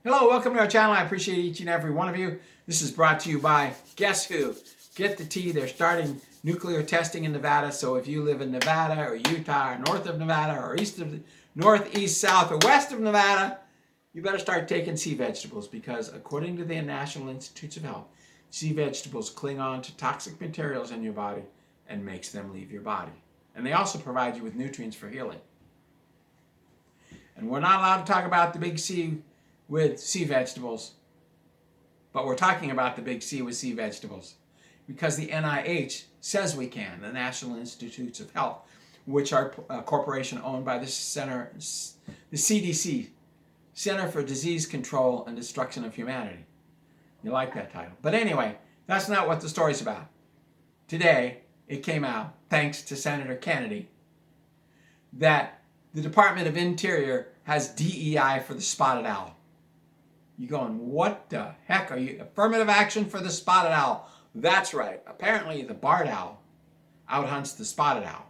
Hello, welcome to our channel. I appreciate each and every one of you. This is brought to you by, guess who? Get the tea. They're starting nuclear testing in Nevada. So if you live in Nevada or Utah or north of Nevada or north, east, south, or west of Nevada, you better start taking sea vegetables because according to the National Institutes of Health, sea vegetables cling on to toxic materials in your body and makes them leave your body. And they also provide you with nutrients for healing. And we're not allowed to talk about the big C with sea vegetables, but we're talking about the big C with sea vegetables because the NIH says we can, the National Institutes of Health, which are a corporation owned by the CDC, Center for Disease Control and Destruction of Humanity. You like that title. But anyway, that's not what the story's about. Today, it came out, thanks to Senator Kennedy, that the Department of Interior has DEI for the spotted owl. You going, what the heck are you? Affirmative action for the spotted owl. That's right. Apparently the barred owl outhunts the spotted owl.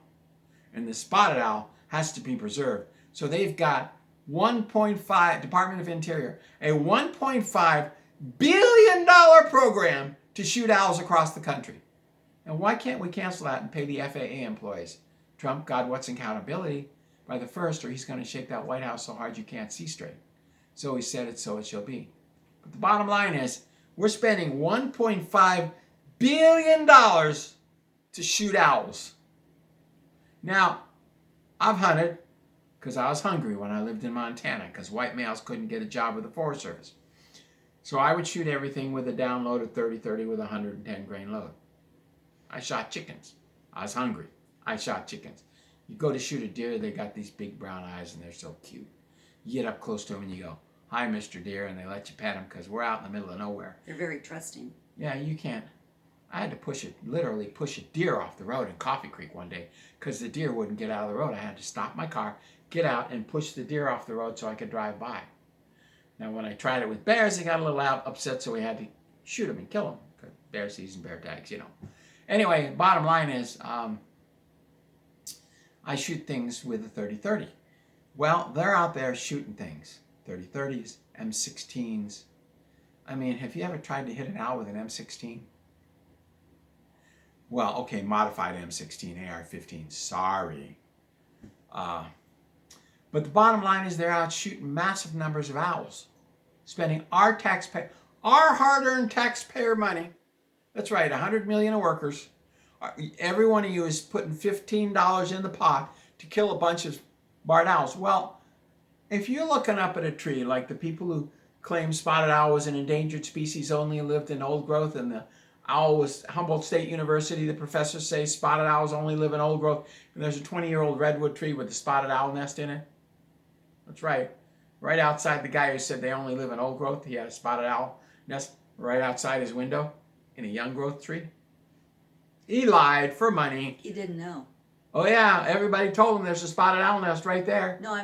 And the spotted owl has to be preserved. So they've got Department of Interior, a $1.5 billion program to shoot owls across the country. And why can't we cancel that and pay the FAA employees? Trump, God, what's accountability by the 1st, or he's going to shake that White House so hard you can't see straight. So he said it, so it shall be. But the bottom line is, we're spending $1.5 billion to shoot owls. Now, I've hunted because I was hungry when I lived in Montana because white males couldn't get a job with the Forest Service. So I would shoot everything with a downloaded 30-30 with a 110 grain load. I shot chickens. I was hungry. I shot chickens. You go to shoot a deer, they got these big brown eyes and they're so cute. You get up close to them and you go, "Hi, Mr. Deer," and they let you pet them because we're out in the middle of nowhere. They're very trusting. Yeah, you can't. I had to literally push a deer off the road in Coffee Creek one day because the deer wouldn't get out of the road. I had to stop my car, get out, and push the deer off the road so I could drive by. Now, when I tried it with bears, they got a little upset, so we had to shoot them and kill them because bear season, bear tags, you know. Anyway, bottom line is I shoot things with a 30-30. Well, they're out there shooting things. 30-30s, M16s. I mean, have you ever tried to hit an owl with an M16? Well, okay, modified M16, AR-15. Sorry. But the bottom line is they're out shooting massive numbers of owls, spending our hard-earned taxpayer money. That's right, 100 million of workers. Every one of you is putting $15 in the pot to kill a bunch of barred owls. Well, if you're looking up at a tree, like the people who claim spotted owl was an endangered species only and lived in old growth, and the owl was Humboldt State University, the professors say spotted owls only live in old growth, and there's a 20-year-old redwood tree with a spotted owl nest in it. That's right. Right outside the guy who said they only live in old growth, he had a spotted owl nest right outside his window in a young growth tree. He lied for money. He didn't know. Oh yeah, everybody told him there's a spotted owl nest right there. No,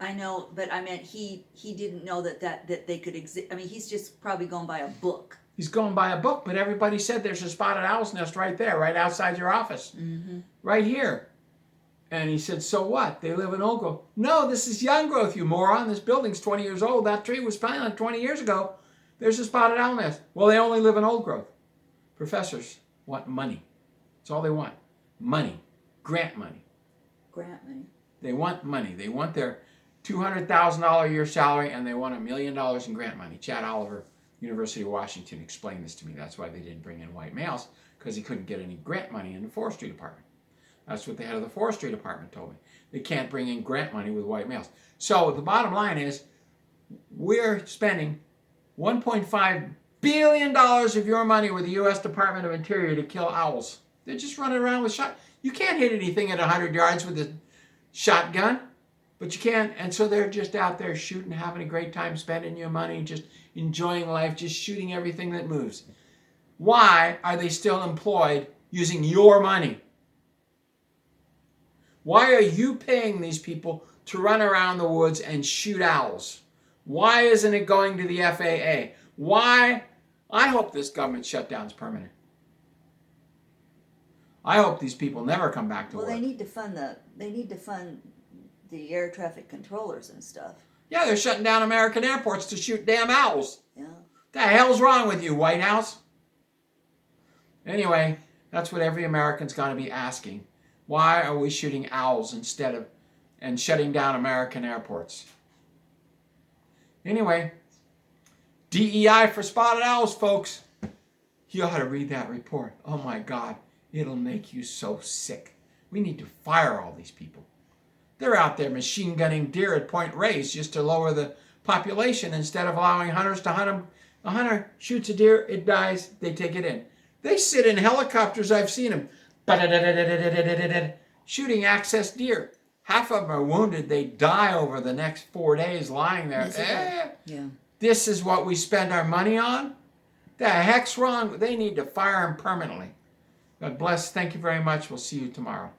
I know, but I meant he didn't know that they could exist. I mean, he's just probably going by a book. He's going by a book, but everybody said there's a spotted owl's nest right there, right outside your office. Mm-hmm. Right here. And he said, so what? They live in old growth. No, this is young growth, you moron. This building's 20 years old. That tree was planted 20 years ago. There's a spotted owl nest. Well, they only live in old growth. Professors want money. That's all they want. Money. Grant money. Grant money. They want money. They want their $200,000 a year salary, and they want $1 million in grant money. Chad Oliver, University of Washington, explained this to me. That's why they didn't bring in white males, because he couldn't get any grant money in the forestry department. That's what the head of the forestry department told me. They can't bring in grant money with white males. So the bottom line is, we're spending $1.5 billion of your money with the U.S. Department of Interior to kill owls. They're just running around with You can't hit anything at 100 yards with a shotgun, but you can. And so they're just out there shooting, having a great time, spending your money, just enjoying life, just shooting everything that moves. Why are they still employed using your money? Why are you paying these people to run around the woods and shoot owls? Why isn't it going to the FAA? Why? I hope this government shutdown is permanent. I hope these people never come back to work. Well, they need to fund the air traffic controllers and stuff. Yeah, they're shutting down American airports to shoot damn owls. Yeah. The hell's wrong with you, White House? Anyway, that's what every American's going to be asking. Why are we shooting owls instead of and shutting down American airports? Anyway, DEI for spotted owls, folks. You ought to read that report. Oh my God, it'll make you so sick. We need to fire all these people. They're out there machine gunning deer at point raised just to lower the population instead of allowing hunters to hunt them. A hunter shoots a deer, it dies, they take it in. They sit in helicopters, I've seen them, shooting access deer. Half of them are wounded, they die over the next 4 days lying there. Yeah. This is what we spend our money on? The heck's wrong? They need to fire them permanently. God bless. Thank you very much. We'll see you tomorrow.